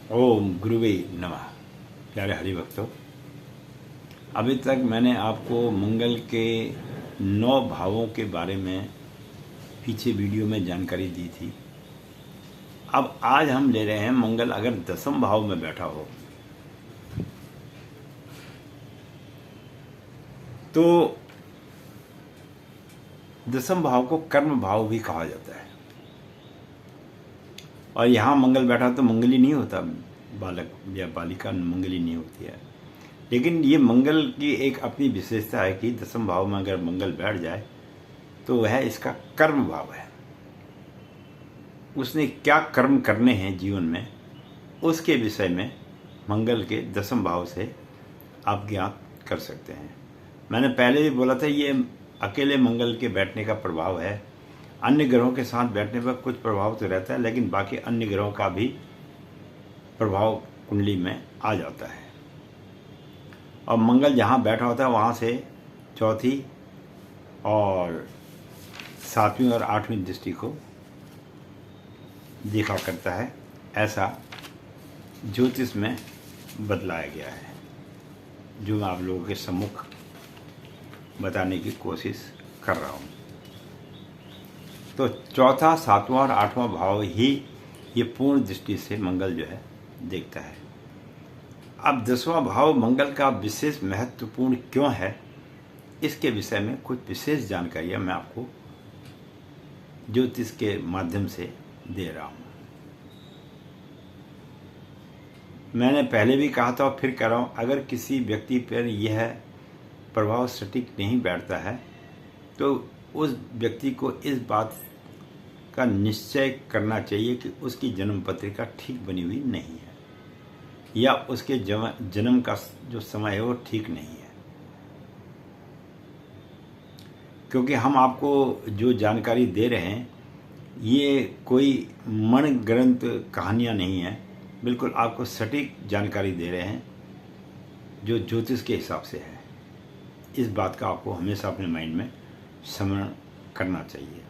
ओम गुरुवे नमः। प्यारे हरि भक्तों, अभी तक मैंने आपको मंगल के 9 भावों के बारे में पीछे वीडियो में जानकारी दी थी। अब आज हम ले रहे हैं मंगल अगर 10वें भाव में बैठा हो तो 10वें भाव को कर्म भाव भी कहा जाता है। और यहाँ मंगल बैठा तो मंगली नहीं होता, बालक या बालिका मंगली नहीं होती है। लेकिन ये मंगल की एक अपनी विशेषता है कि 10वें भाव में अगर मंगल बैठ जाए तो वह इसका कर्म भाव है। उसने क्या कर्म करने हैं जीवन में, उसके विषय में मंगल के 10वें भाव से आप ज्ञात कर सकते हैं। मैंने पहले भी बोला था ये अकेले मंगल के बैठने का प्रभाव है। अन्य ग्रहों के साथ बैठने पर कुछ प्रभाव तो रहता है, लेकिन बाकी अन्य ग्रहों का भी प्रभाव कुंडली में आ जाता है। और मंगल जहाँ बैठा होता है वहाँ से चौथी और 7वीं और 8वीं दृष्टि को देखा करता है। ऐसा ज्योतिष में बतलाया गया है, जो मैं आप लोगों के सम्मुख बताने की कोशिश कर रहा हूँ। तो चौथा, 7वां और 8वां भाव ही ये पूर्ण दृष्टि से मंगल जो है देखता है। अब 10वां भाव मंगल का विशेष महत्वपूर्ण क्यों है, इसके विषय में कुछ विशेष जानकारियाँ मैं आपको ज्योतिष के माध्यम से दे रहा हूँ। मैंने पहले भी कहा था और फिर कह रहा हूँ, अगर किसी व्यक्ति पर यह प्रभाव सटीक नहीं बैठता है तो उस व्यक्ति को इस बात का निश्चय करना चाहिए कि उसकी जन्म पत्रिका ठीक बनी हुई नहीं है, या उसके जन्म का जो समय है वो ठीक नहीं है। क्योंकि हम आपको जो जानकारी दे रहे हैं ये कोई मन ग्रंथ कहानियाँ नहीं है, बिल्कुल आपको सटीक जानकारी दे रहे हैं जो ज्योतिष के हिसाब से है। इस बात का आपको हमेशा अपने माइंड में स्मरण करना चाहिए।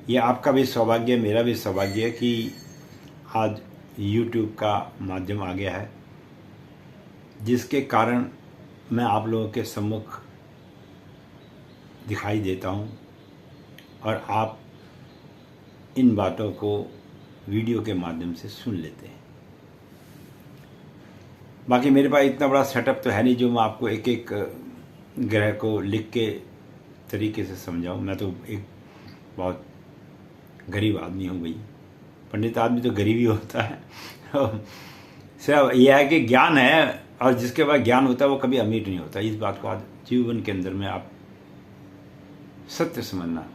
यह आपका भी सौभाग्य, मेरा भी सौभाग्य है कि आज YouTube का माध्यम आ गया है, जिसके कारण मैं आप लोगों के सम्मुख दिखाई देता हूँ और आप इन बातों को वीडियो के माध्यम से सुन लेते हैं। बाकी मेरे पास इतना बड़ा सेटअप तो है नहीं जो मैं आपको एक एक ग्रह को लिख के तरीके से समझाऊं। मैं तो एक बहुत गरीब आदमी हूँ भाई। पंडित आदमी तो गरीब ही होता है। सिर्फ यह है कि ज्ञान है, और जिसके पास ज्ञान होता है वो कभी अमीर नहीं होता। इस बात को आज जीवन के अंदर में आप सत्य समझना।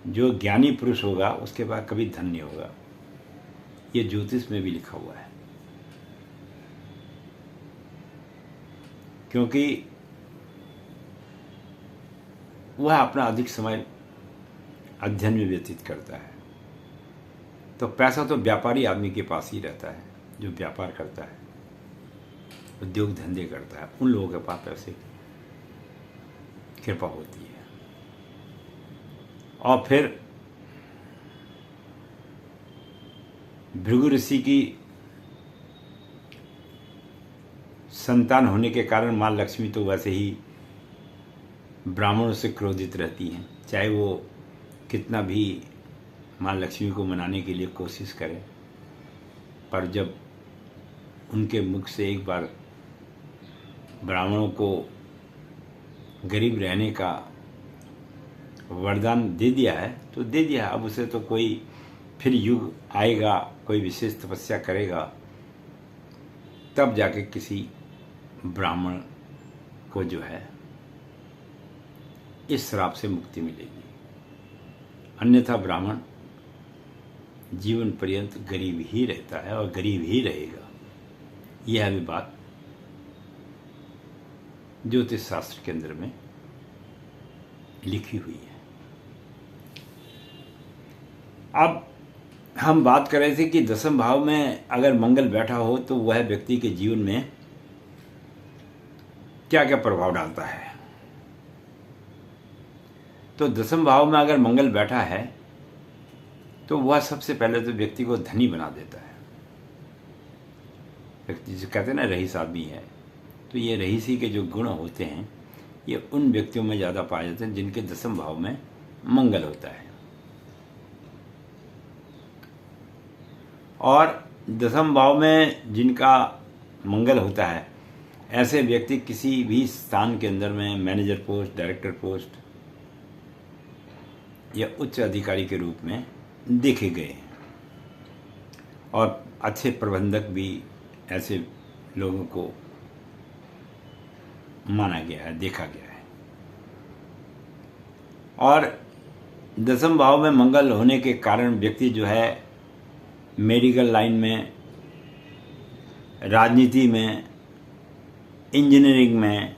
जो ज्ञानी पुरुष होगा उसके पास कभी धन नहीं होगा। ये ज्योतिष में भी लिखा हुआ है। क्योंकि वह अपना अधिक समय अध्ययन में व्यतीत करता है। तो पैसा तो व्यापारी आदमी के पास ही रहता है, जो व्यापार करता है, उद्योग धंधे करता है, उन लोगों के पास पैसे कृपा होती है। और फिर भृगु ऋषि की संतान होने के कारण माँ लक्ष्मी तो वैसे ही ब्राह्मणों से क्रोधित रहती हैं, चाहे वो कितना भी माँ लक्ष्मी को मनाने के लिए कोशिश करें। पर जब उनके मुख से एक बार ब्राह्मणों को गरीब रहने का वरदान दे दिया है तो दे दिया है। अब उसे तो कोई फिर युग आएगा, कोई विशेष तपस्या करेगा, तब जाके किसी ब्राह्मण को जो है इस श्राप से मुक्ति मिलेगी। अन्यथा ब्राह्मण जीवन पर्यंत गरीब ही रहता है और गरीब ही रहेगा। यह भी बात ज्योतिष शास्त्र के अंदर में लिखी हुई है। अब हम बात कर रहे थे कि 10वें भाव में अगर मंगल बैठा हो तो वह व्यक्ति के जीवन में क्या क्या प्रभाव डालता है। तो 10वें भाव में अगर मंगल बैठा है तो वह सबसे पहले तो व्यक्ति को धनी बना देता है। व्यक्ति जो कहते हैं ना रईस आदमी है, तो ये रईसी के जो गुण होते हैं ये उन व्यक्तियों में ज़्यादा पाए जाते हैं जिनके दसम भाव में मंगल होता है। और दसम भाव में जिनका मंगल होता है, ऐसे व्यक्ति किसी भी स्थान के अंदर में मैनेजर पोस्ट, डायरेक्टर पोस्ट या उच्च अधिकारी के रूप में देखे गए हैं। और अच्छे प्रबंधक भी ऐसे लोगों को माना गया है, देखा गया है। और दसम भाव में मंगल होने के कारण व्यक्ति जो है मेडिकल लाइन में, राजनीति में, इंजीनियरिंग में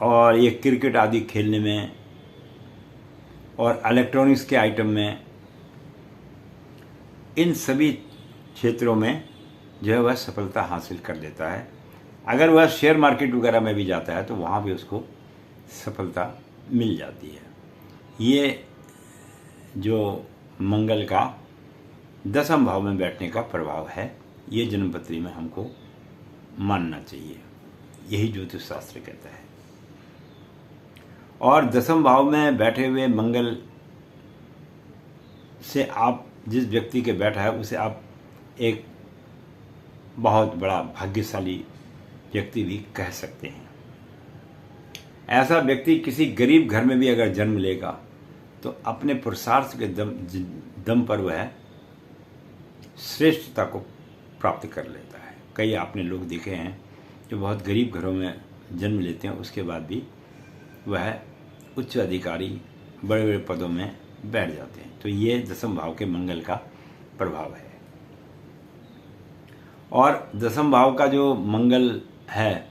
और ये क्रिकेट आदि खेलने में और इलेक्ट्रॉनिक्स के आइटम में, इन सभी क्षेत्रों में जो है वह सफलता हासिल कर लेता है। अगर वह शेयर मार्केट वगैरह में भी जाता है तो वहाँ भी उसको सफलता मिल जाती है। ये जो मंगल का दसम भाव में बैठने का प्रभाव है, ये जन्मपत्री में हमको मानना चाहिए। यही ज्योतिष शास्त्र कहता है। और दसम भाव में बैठे हुए मंगल से आप जिस व्यक्ति के बैठा है उसे आप एक बहुत बड़ा भाग्यशाली व्यक्ति भी कह सकते हैं। ऐसा व्यक्ति किसी गरीब घर में भी अगर जन्म लेगा तो अपने पुरुषार्थ के दम पर वह श्रेष्ठता को प्राप्त कर लेता है। कई आपने लोग देखे हैं जो बहुत गरीब घरों में जन्म लेते हैं, उसके बाद भी वह उच्च अधिकारी, बड़े बड़े पदों में बैठ जाते हैं। तो ये दसम भाव के मंगल का प्रभाव है। और दसम भाव का जो मंगल है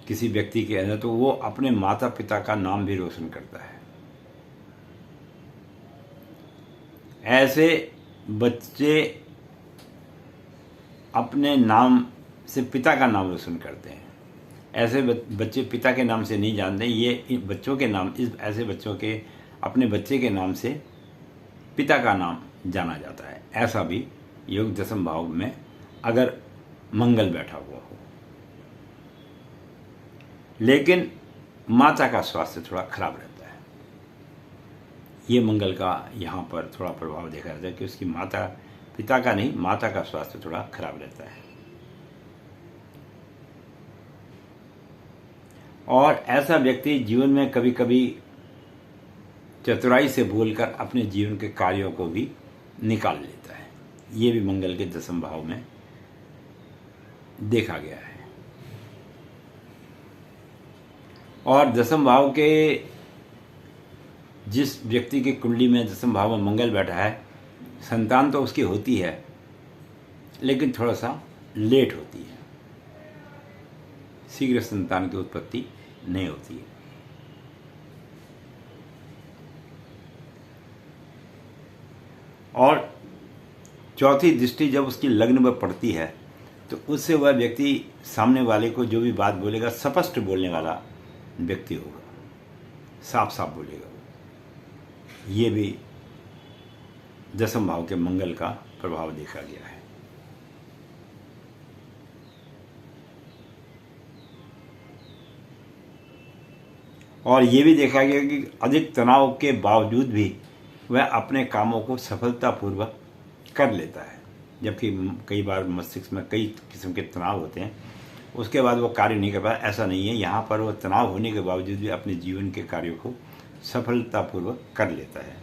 किसी व्यक्ति के अंदर, तो वो अपने माता पिता का नाम भी रोशन करता है। ऐसे बच्चे अपने नाम से पिता का नाम रोशन करते हैं। ऐसे बच्चे पिता के नाम से नहीं जानते, ये बच्चों के नाम, ऐसे बच्चों के अपने बच्चे के नाम से पिता का नाम जाना जाता है। ऐसा भी योग दसम भाव में अगर मंगल बैठा हुआ हो। लेकिन माता का स्वास्थ्य थोड़ा खराब रहता है। ये मंगल का यहाँ पर थोड़ा प्रभाव देखा जाता है कि उसकी माता, पिता का नहीं, माता का स्वास्थ्य थोड़ा खराब रहता है। और ऐसा व्यक्ति जीवन में कभी कभी चतुराई से बोलकर अपने जीवन के कार्यों को भी निकाल लेता है। ये भी मंगल के दसम भाव में देखा गया है। और दसम भाव के जिस व्यक्ति की कुंडली में दसम भाव में मंगल बैठा है, संतान तो उसकी होती है लेकिन थोड़ा सा लेट होती है, शीघ्र संतान की उत्पत्ति नहीं होती है। और चौथी दृष्टि जब उसकी लग्न पर पड़ती है तो उससे वह व्यक्ति सामने वाले को जो भी बात बोलेगा स्पष्ट बोलने वाला व्यक्ति होगा, साफ साफ बोलेगा। ये भी दसम भाव के मंगल का प्रभाव देखा गया है। और ये भी देखा गया कि अधिक तनाव के बावजूद भी वह अपने कामों को सफलतापूर्वक कर लेता है। जबकि कई बार मस्तिष्क में कई किस्म के तनाव होते हैं, उसके बाद वो कार्य नहीं कर पाता। ऐसा नहीं है, यहाँ पर वो तनाव होने के बावजूद भी अपने जीवन के कार्यों को सफलतापूर्वक कर लेता है।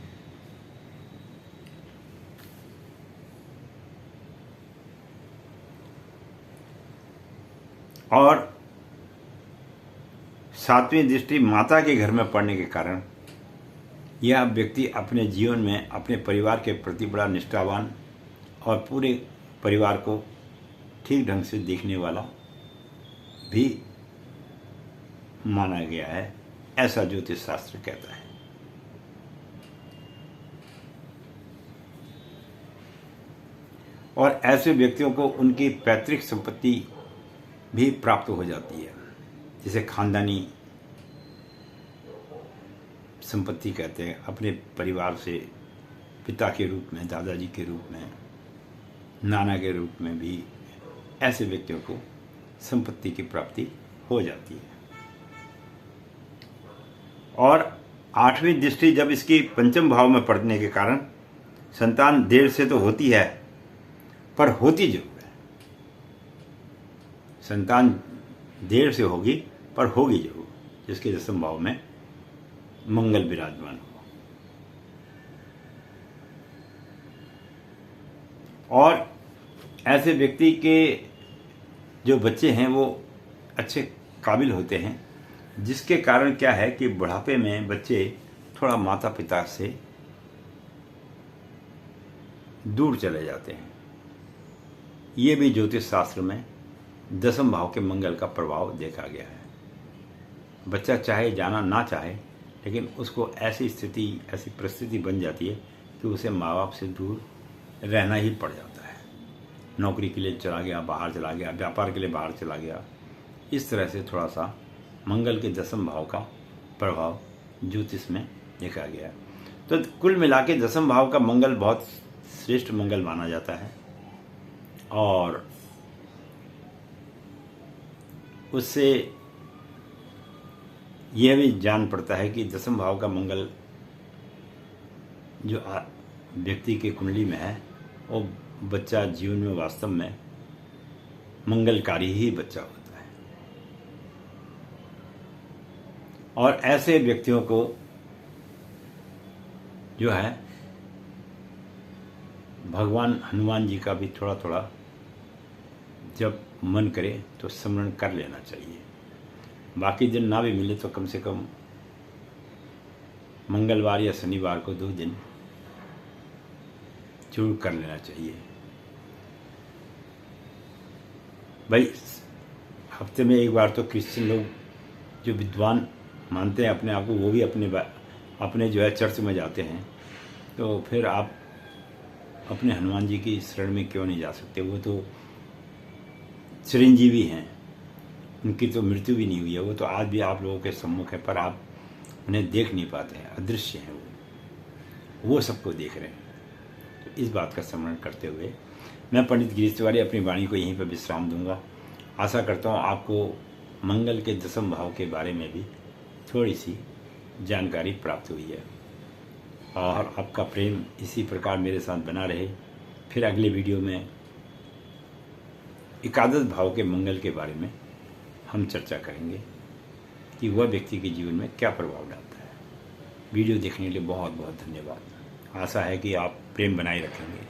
और सातवीं दृष्टि माता के घर में पड़ने के कारण यह व्यक्ति अपने जीवन में अपने परिवार के प्रति बड़ा निष्ठावान और पूरे परिवार को ठीक ढंग से देखने वाला भी माना गया है, ऐसा ज्योतिष शास्त्र कहता है। और ऐसे व्यक्तियों को उनकी पैतृक संपत्ति भी प्राप्त हो जाती है, जिसे खानदानी संपत्ति कहते हैं। अपने परिवार से पिता के रूप में, दादाजी के रूप में, नाना के रूप में भी ऐसे व्यक्तियों को संपत्ति की प्राप्ति हो जाती है। और 8वीं दृष्टि जब इसकी पंचम भाव में पड़ने के कारण संतान देर से तो होती है, पर होती जरूर है। संतान देर से होगी पर होगी जरूर, जिसके 10वें भाव में मंगल विराजमान हो। और ऐसे व्यक्ति के जो बच्चे हैं वो अच्छे काबिल होते हैं, जिसके कारण क्या है कि बुढ़ापे में बच्चे थोड़ा माता पिता से दूर चले जाते हैं। ये भी ज्योतिष शास्त्र में 10वें भाव के मंगल का प्रभाव देखा गया है। बच्चा चाहे जाना ना चाहे, लेकिन उसको ऐसी स्थिति, ऐसी परिस्थिति बन जाती है कि उसे माँ बाप से दूर रहना ही पड़ जाता है। नौकरी के लिए चला गया, बाहर चला गया, व्यापार के लिए बाहर चला गया। इस तरह से थोड़ा सा मंगल के 10वें भाव का प्रभाव ज्योतिष में देखा गया। तो कुल मिला के 10वें भाव का मंगल बहुत श्रेष्ठ मंगल माना जाता है, और उससे यह भी जान पड़ता है कि 10वें भाव का मंगल जो व्यक्ति के कुंडली में है, वो बच्चा जीवन में वास्तव में मंगलकारी ही बच्चा होता है। और ऐसे व्यक्तियों को जो है भगवान हनुमान जी का भी थोड़ा थोड़ा जब मन करे तो स्मरण कर लेना चाहिए। बाकी दिन ना भी मिले तो कम से कम मंगलवार या शनिवार को 2 दिन जरूर कर लेना चाहिए। भाई हफ्ते में एक बार तो क्रिश्चियन लोग जो विद्वान मानते हैं अपने आप को, वो भी अपने जो है चर्च में जाते हैं। तो फिर आप अपने हनुमान जी की शरण में क्यों नहीं जा सकते? वो तो चिरंजीवी भी हैं, उनकी तो मृत्यु भी नहीं हुई है, वो तो आज भी आप लोगों के सम्मुख है, पर आप उन्हें देख नहीं पाते हैं, अदृश्य हैं वो सबको देख रहे हैं। तो इस बात का स्मरण करते हुए मैं पंडित गिरीश तिवारी अपनी वाणी को यहीं पर विश्राम दूंगा। आशा करता हूँ आपको मंगल के 10वें भाव के बारे में भी थोड़ी सी जानकारी प्राप्त हुई है, और आपका प्रेम इसी प्रकार मेरे साथ बना रहे। फिर अगले वीडियो में एकादश भाव के मंगल के बारे में हम चर्चा करेंगे कि वह व्यक्ति के जीवन में क्या प्रभाव डालता है। वीडियो देखने के लिए बहुत बहुत धन्यवाद। आशा है कि आप प्रेम बनाए रखेंगे।